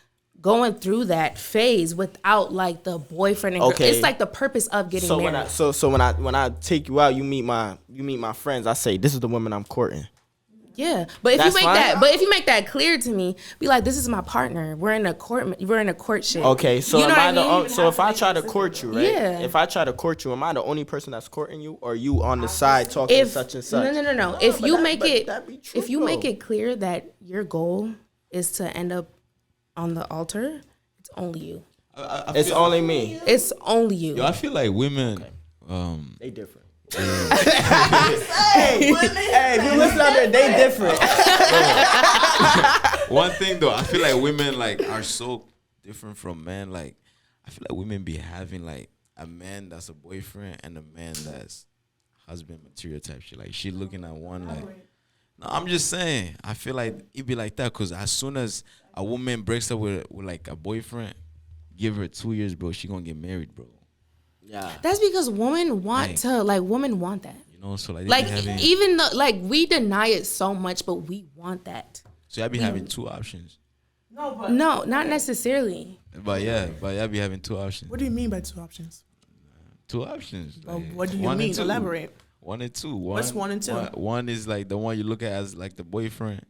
going through that phase without like the boyfriend and girl.
Okay.
It's like the purpose of getting
So
married.
when I take you out, you meet my friends. I say this is the woman I'm courting.
Yeah, but if
That's
you make
fine.
if you make that clear to me, be like, this is my partner. We're in a courtship.
Okay, so
You know
am
what
I
I
the
mean?
so if I try to court you, right?
Yeah.
If I try to court you, am I the only person that's courting you, or you on the side talking
If
such and such?
no. If
but
you
that-
make
but
it,
that be true,
if you
though.
make it clear that your goal is to end up on the altar, it's only you.
It's only me.
It's only you.
Yo, I feel like women.
They different. hey, if you listen out there, they different.
One thing though, I feel like women like are so different from men. Like, I feel like women be having like a man that's a boyfriend and a man that's husband material type shit. Like, she looking at one like. No, I'm just saying. I feel like it be like that because as soon as a woman breaks up with like a boyfriend, give her 2 years, bro, she gonna get married, bro.
Yeah.
That's because women want women want that.
You know, so like, they
Like
be having,
even though like we deny it so much, but we want that.
so I be having two options.
No, not necessarily.
But I be having two options.
What do you mean by two options?
Two options. Like,
What do you
one and
mean?
two.
Elaborate.
One and two.
What's one and two?
One is like the one you look at as like the boyfriend,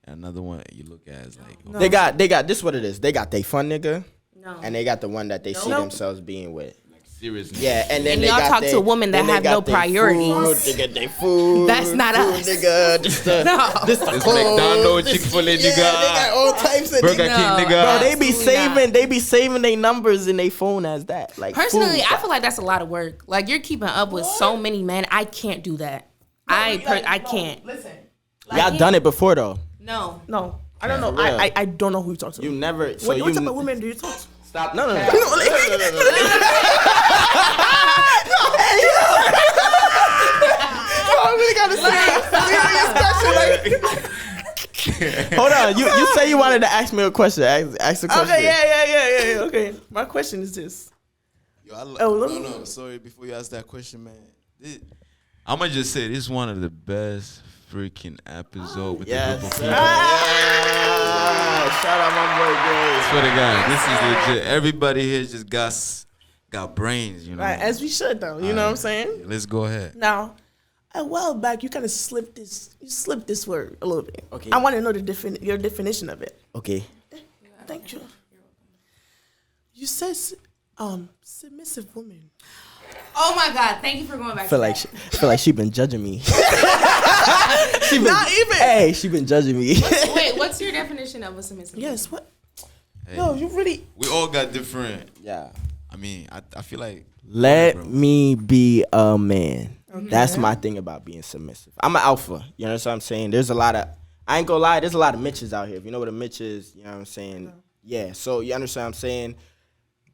and another one you look at as like.
No.
They got this. What it is? They got they fun nigga,
No.
and they got the one that they see
Nope.
themselves being with.
Seriously.
Yeah, and then
And
they
y'all
got
talk
they,
to women that
then they
have
got
no
they
priorities.
Food, they get their food.
That's not
food,
us.
Nigga. This the,
No.
this the
It's
clothes,
McDonald's,
this-
Chick-fil-A,
yeah,
nigga.
They got all types of
Burger
nigga.
King,
No.
nigga.
Bro, they be
Absolutely
saving. They be saving their numbers in their phone as that. Like
Personally,
food.
I feel like that's a lot of work. Like you're keeping up with so many men. I can't do that. I can't.
Listen.
Y'all done it before though.
No.
No, I don't know.
For real.
I don't know who you talk to.
You never. So
what
you
type of women do you talk to?
stop. No.
I really gotta say.
Hold on. You say you wanted to ask me a question. Ask the question.
Okay, yeah. Okay, my question is this.
Yo,
no.
Sorry, before you ask that question, man. I'm gonna just say this is one of the best freaking episodes with
Yes.
the group of
sir.
people.
Yeah. Shout out my boy Gary.
Swear to God, this is legit. Everybody here just got brains, you know.
Right, as we should though. You know what I'm saying?
Let's go ahead.
Now, a while back, you kind of slipped this word a little bit.
Okay.
I want to know your definition of it.
Okay.
Thank you. You said submissive woman.
Oh my God! Thank you for going back.
I feel like she been judging me. She been,
Not even.
Hey, she been judging me.
Wait, what's your definition of a submissive?
Yes. What?
Hey,
No, you really.
we all got different.
Yeah.
I mean, I feel like
Let me be a man. That's my thing about being submissive. I'm an alpha. You know what I'm saying? There's a lot of, I ain't gonna lie, there's a lot of Mitches out here. If you know what a Mitch is, you know what I'm saying? Yeah. So you understand what I'm saying?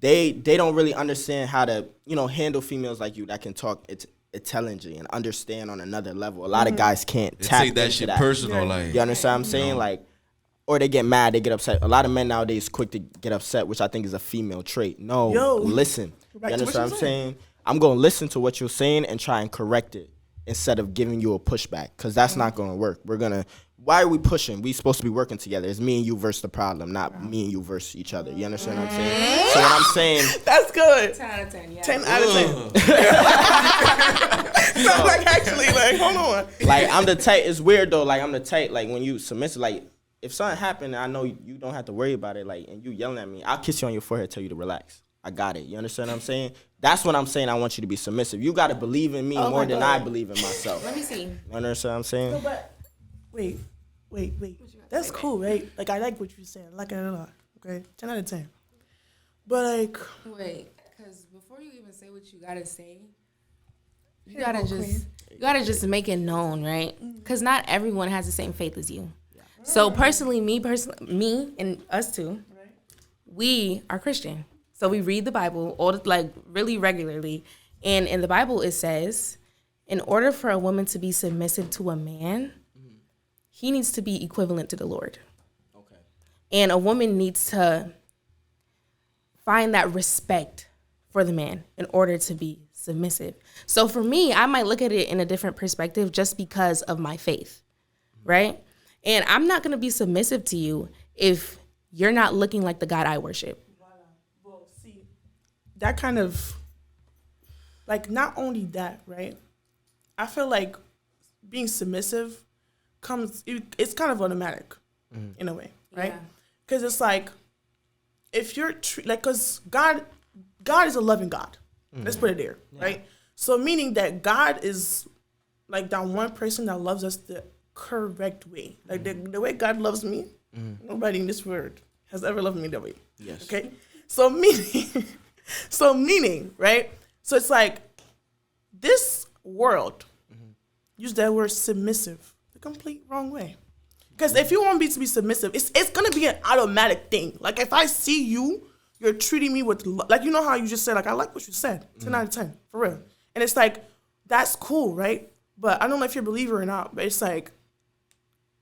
They don't really understand how to, handle females like you that can talk intelligently and understand on another level. A lot of guys can't
they
tap
take that
into
shit
that.
personal. Like,
You understand what I'm saying? Like, or they get mad, they get upset. A lot of men nowadays quick to get upset, which I think is a female trait. No,
Yo.
listen. You
Back to
understand
what
what I'm
you're
saying? I'm going to listen to what you're saying and try and correct it instead of giving you a pushback, because that's not going to work. Why are we pushing? We supposed to be working together. It's me and you versus the problem, not me and you versus each other. You understand what I'm saying? So what I'm saying,
That's good.
10 out of 10. Yeah.
10 out of 10. So like actually, like hold on.
like, I'm the type, it's weird though, like, I'm the type, like, when you submissive, like, if something happened, I know you don't have to worry about it, like, and you yelling at me, I'll kiss you on your forehead, tell you to relax. I got it. You understand what I'm saying? That's what I'm saying. I want you to be submissive. You got to believe in me
Oh
more
my
than
God.
I believe in myself.
Let me see.
You understand what I'm saying?
But wait. That's cool, right? Like I like what you're saying. Like it a lot. Okay, 10 out of 10. But like,
Wait, because before you even say what you gotta say, you gotta just make it known, right? Because not everyone has the same faith as you. So personally, me and us too, we are Christian. So we read the Bible really regularly, and in the Bible it says, in order for a woman to be submissive to a man, he needs to be equivalent to the Lord.
Okay.
And a woman needs to find that respect for the man in order to be submissive. So for me, I might look at it in a different perspective just because of my faith, right? And I'm not going to be submissive to you if you're not looking like the God I worship.
Well, see, that kind of, like, not only that, right? I feel like being submissive it's kind of automatic in a way, right? Because it's like, if you're, because God is a loving God. Let's put it there, right? So meaning that God is like that one person that loves us the correct way. Like the way God loves me, nobody in this world has ever loved me that way.
Yes.
Okay? So meaning, right? So it's like this world use that word submissive the complete wrong way. Because if you want me to be submissive, it's gonna be an automatic thing. Like if I see you're treating me with like, you know how you just said, like, I like what you said, 10 out of 10, for real. And it's like, that's cool, right? But I don't know if you're a believer or not, but it's like,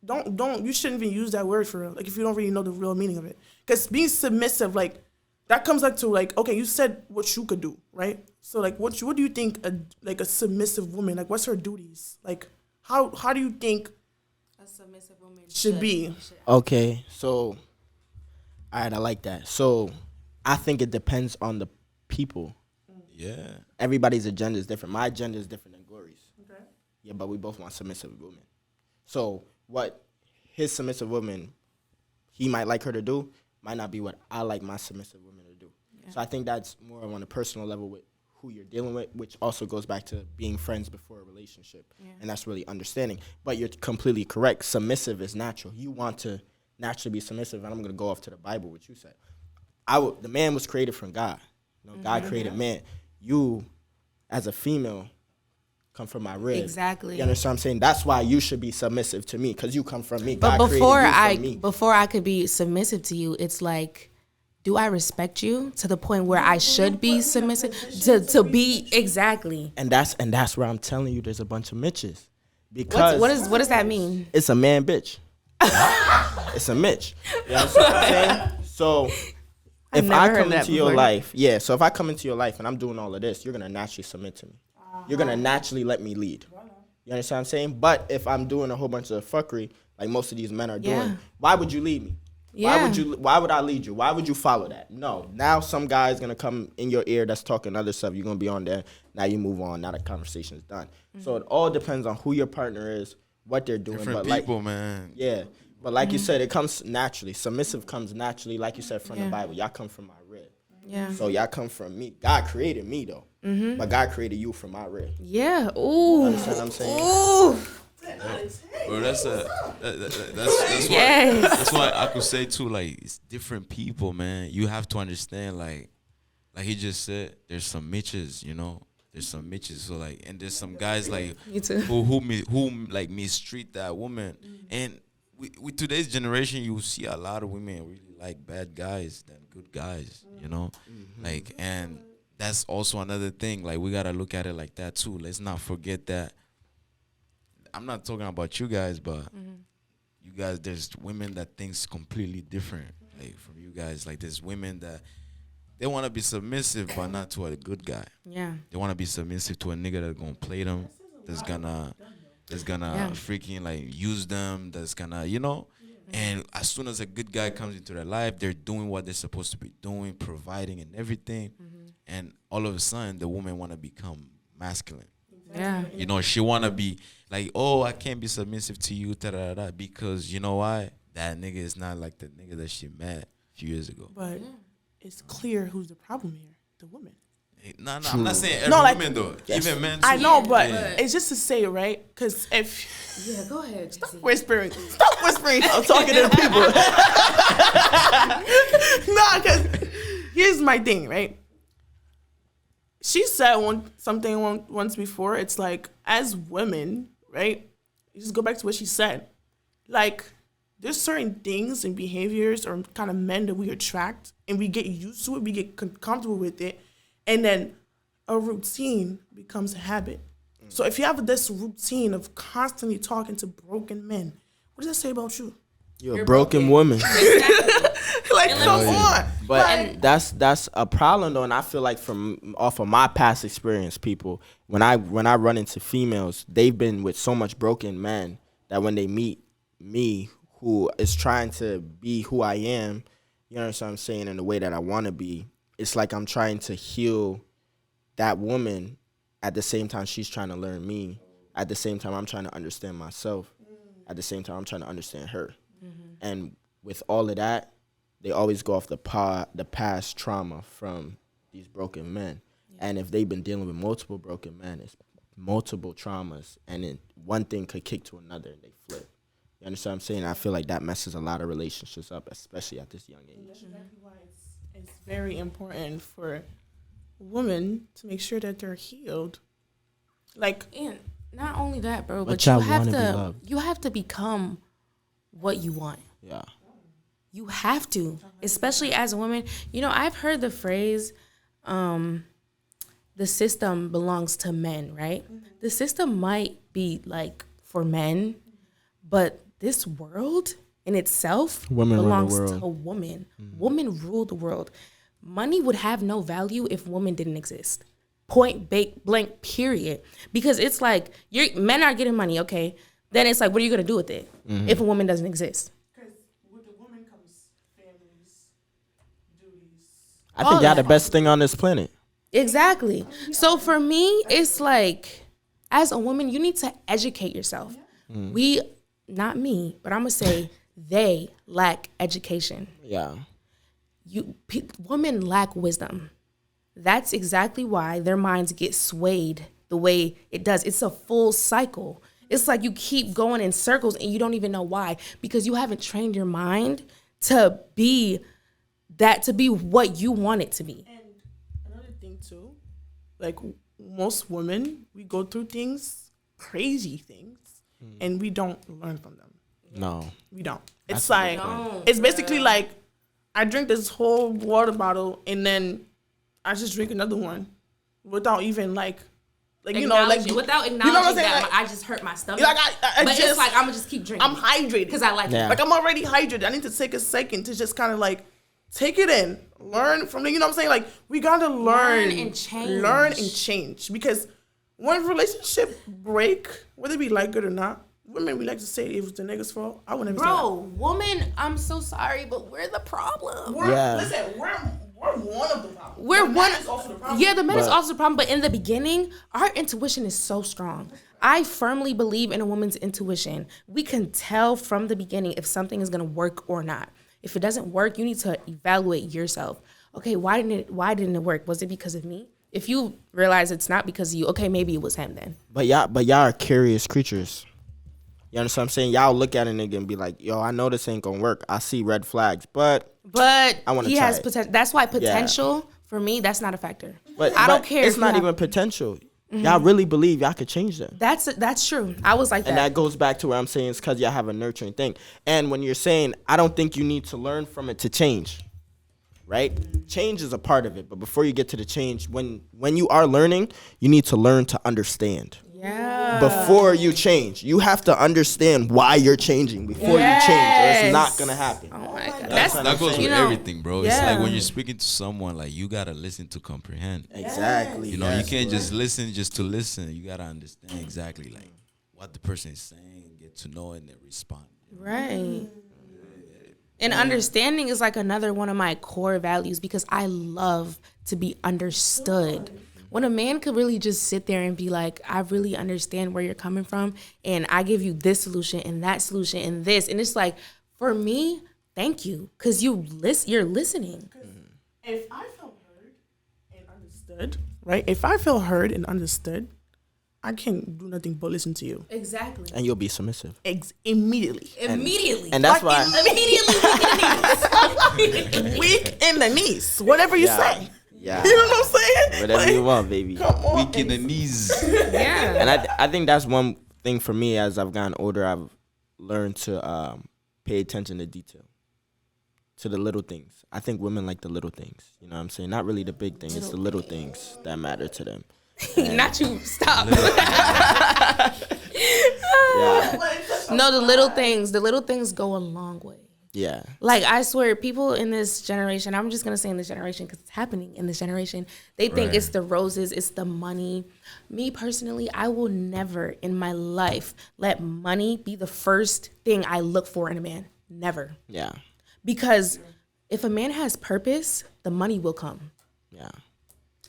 you shouldn't even use that word for real. Like if you don't really know the real meaning of it. Because being submissive, like, that comes up to like, okay, you said what you could do, right? So like, what do you think a submissive woman, like, what's her duties? Like, how do you think
A submissive woman
should be?
Okay, so, all right, I like that. So, I think it depends on the people.
Yeah.
Everybody's agenda is different. My agenda is different than Glory's.
Okay.
Yeah, but we both want submissive women. So, what his submissive woman, he might like her to do, might not be what I like my submissive women to do. Yeah. So, I think that's more on a personal level with who you're dealing with, which also goes back to being friends before a relationship. Yeah. And that's really understanding. But you're completely correct. Submissive is natural. You want to naturally be submissive, and I'm going to go off to the Bible, what you said. The man was created from God. You know, God created man. You, as a female, come from my rib.
Exactly.
You understand what I'm saying? That's why you should be submissive to me, because you come from me.
But
God
before
created you from me.
before I could be submissive to you, it's like, do I respect you to the point where I should be submissive to be exactly?
And that's where I'm telling you, there's a bunch of Mitches. Because
what does that mean?
It's a man bitch. It's a Mitch. You understand what I'm saying? So if I come into your life, so if I come into your life and I'm doing all of this, you're gonna naturally submit to me. You're gonna naturally let me lead. You understand what I'm saying? But if I'm doing a whole bunch of fuckery, like most of these men are doing, why would you lead me?
Yeah.
Why would I lead you? Why would you follow that? No. Now some guy's gonna come in your ear that's talking other stuff. You're gonna be on there. Now you move on. Now the conversation is done. Mm-hmm. So it all depends on who your partner is, what they're doing.
Different people, man.
Yeah. But like you said, it comes naturally. Submissive comes naturally, like you said, from the Bible. Y'all come from my rib.
Yeah.
So y'all come from me. God created me though. Mm-hmm. But God created you from my rib.
Yeah. Ooh.
Understand what I'm saying?
Ooh.
Bro, that's why I could say too, like, it's different people, man. You have to understand, like he just said, there's some Mitches, you know. There's some Mitches, so like, and there's some guys like who like mistreat that woman. And with today's generation, you see a lot of women really like bad guys than good guys, you know. Like, and that's also another thing. Like, we gotta look at it like that too. Let's not forget that. I'm not talking about you guys, but you guys, there's women that thinks completely different, like, from you guys. Like, there's women that they want to be submissive, but not to a good guy.
Yeah.
They want to be submissive to a nigga that's gonna play them, that's gonna freaking like use them, that's gonna, you know. And as soon as a good guy comes into their life, they're doing what they're supposed to be doing, providing and everything. And all of a sudden, the woman want to become masculine.
Yeah.
You know, she want to be like, oh, I can't be submissive to you, because you know why? That nigga is not like the nigga that she met a few years ago.
But it's clear who's the problem here, the woman.
No, I'm not saying every woman, though.
Yes.
Even men, too.
I know, but it's just to say, right? Because if...
Yeah, go ahead.
Stop whispering. I'm talking to the people. No, because here's my thing, right? She said something once before. It's like, as women, right? You just go back to what she said. Like, there's certain things and behaviors or kind of men that we attract, and we get used to it. We get comfortable with it. And then a routine becomes a habit. So if you have this routine of constantly talking to broken men, what does that say about you?
You're a broken woman.
Like, come on.
But that's a problem though, and I feel like from off of my past experience, people, when I run into females, they've been with so much broken men that when they meet me, who is trying to be who I am, you understand what I'm saying, in the way that I want to be, it's like I'm trying to heal that woman at the same time she's trying to learn me. At the same time, I'm trying to understand myself. At the same time, I'm trying to understand her. And with all of that, they always go off the past trauma from these broken men. And if they've been dealing with multiple broken men, it's multiple traumas, and then one thing could kick to another and they flip. You understand what I'm saying? I feel like that messes a lot of relationships up, especially at this young age.
That's exactly why it's very important for women to make sure that they're healed. Like,
And not only that, bro, but
y'all
you have
wanna be
to
loved.
you have to become what you want.
Yeah.
You have to, especially as a woman. You know, I've heard the phrase, the system belongs to men, right? The system might be like for men, but this world in itself
Women run the
belongs
world.
to women. Women rule the world. Money would have no value if women didn't exist. Point blank, period. Because it's like men are getting money, okay? Then it's like, what are you gonna do with it if a woman doesn't exist?
because with the woman comes families, duties.
I think
All
y'all
that.
the best thing on this planet.
Exactly. So for me, it's like, as a woman, you need to educate yourself. We, not me, but I'm gonna say they lack education.
Yeah.
Women lack wisdom. That's exactly why their minds get swayed the way it does. It's a full cycle. It's like you keep going in circles and you don't even know why, because you haven't trained your mind to be what you want it to be.
And another thing too, like most women, we go through things, crazy things, and we don't learn from them.
No.
We don't. It's
That's a
like,
good point.
it's basically like I drink this whole water bottle and then I just drink another one without even like you know, like
Without
you know
acknowledging
what I'm saying?
that
Like,
I just hurt my stomach.
like I
but
just,
it's like I'm gonna just keep drinking.
I'm hydrated
because I like
Yeah.
it.
Like I'm already hydrated. I need to take a second to just kind of like take it in, learn from the, you know what I'm saying? Like we gotta learn
and change.
learn and change, because when relationship break, whether we like it or not, women we like to say it was the nigga's fault. I would never
Bro, woman, I'm so sorry, but we're the problem.
say that.
Yeah.
Listen, we're one of the problems.
We're
The
one.
man is also the problem.
Yeah, the man is
But-
also the problem. But in the beginning, our intuition is so strong. I firmly believe in a woman's intuition. We can tell from the beginning if something is gonna work or not. If it doesn't work, you need to evaluate yourself. Okay, why didn't it work? Was it because of me? If you realize it's not because of you, okay, maybe it was him then.
But y'all are curious creatures. You understand what I'm saying? Y'all look at a nigga and be like, yo, I know this ain't gonna work. I see red flags, but
But
I wanna
he
try
has
it.
potential. That's why potential for me, that's not a factor.
but
I don't
but
care.
It's
if
not
you have-
even potential. Y'all really believe y'all could change that.
That's true. I was like
And
that.
that goes back to where I'm saying it's because y'all have a nurturing thing. And when you're saying, I don't think you need to learn from it to change, right? Change is a part of it. But before you get to the change, when you are learning, you need to learn to understand.
Yeah.
Before you change, you have to understand why you're changing before you change, or it's not going to happen.
Oh my God.
That's
That goes with
you know,
everything, bro. It's like
yeah.
when you're speaking to someone, like you gotta listen to comprehend.
Exactly.
You know,
yes,
you can't
bro.
just listen just to listen. You gotta understand exactly like what the person is saying, get to know it, and then respond.
Right. And understanding is like another one of my core values, because I love to be understood. When a man could really just sit there and be like, I really understand where you're coming from, and I give you this solution and that solution and this. And it's like, for me, thank you, because you're listening.
If I felt heard and understood, right? If I feel heard and understood, I can't do nothing but listen to you.
Exactly.
And you'll be submissive.
Immediately.
Immediately.
And that's why.
Immediately.
Weak in the knees. Whatever you
Yeah.
say.
Yeah.
You know what I'm saying?
Whatever
Like,
you want, baby.
Come on.
Weak in the knees.
Yeah.
And I think that's one thing for me as I've gotten older. I've learned to pay attention to detail, to the little things. I think women like the little things. You know what I'm saying? Not really the big thing. It's the little things that matter to them.
Not you. Stop.
Yeah.
No, the little things go a long way.
Yeah.
Like, I swear, people in this generation, I'm just going to say in this generation because it's happening in this generation, they think
Right.
it's the roses, it's the money. Me, personally, I will never in my life let money be the first thing I look for in a man. Never.
Yeah.
Because if a man has purpose, the money will come.
Yeah.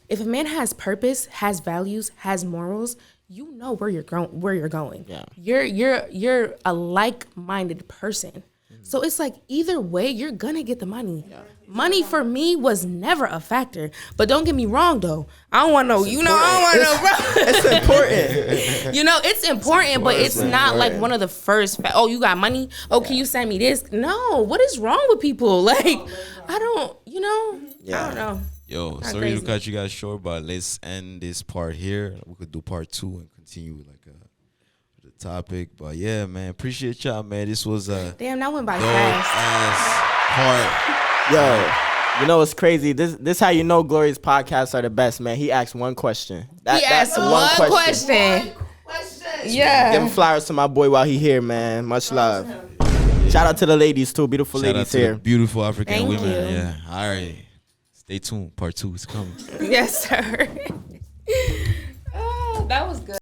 If a man has purpose, has values, has morals, you know where you're going.
Yeah.
You're a like-minded person. So it's like either way, you're gonna get the money. Yeah. Money for me was never a factor. But don't get me wrong though. I don't want no, I don't want no.
It's important.
It's important, but it's not like one of the first. Oh, you got money? Oh, can you send me this? No. What is wrong with people? Like, I don't. I don't know.
Yo,
Not
sorry
crazy.
to cut you guys short, but let's end this part here. We could do part 2 and continue with the topic. But yeah, man, appreciate y'all, man. This was a
Damn, that went by
dope
fast.
ass part.
Yo, you know what's crazy? This how you know Glorious podcasts are the best, man. He asked one question.
He asked one question. Yeah.
Give him flowers to my boy while he here, man. Much love. Shout out to the ladies too. Beautiful
Shout out
ladies
to
here.
the beautiful African
Thank
women.
you.
Yeah. All right. Stay tuned. Part 2 is coming.
Yes, sir. Oh, that was good.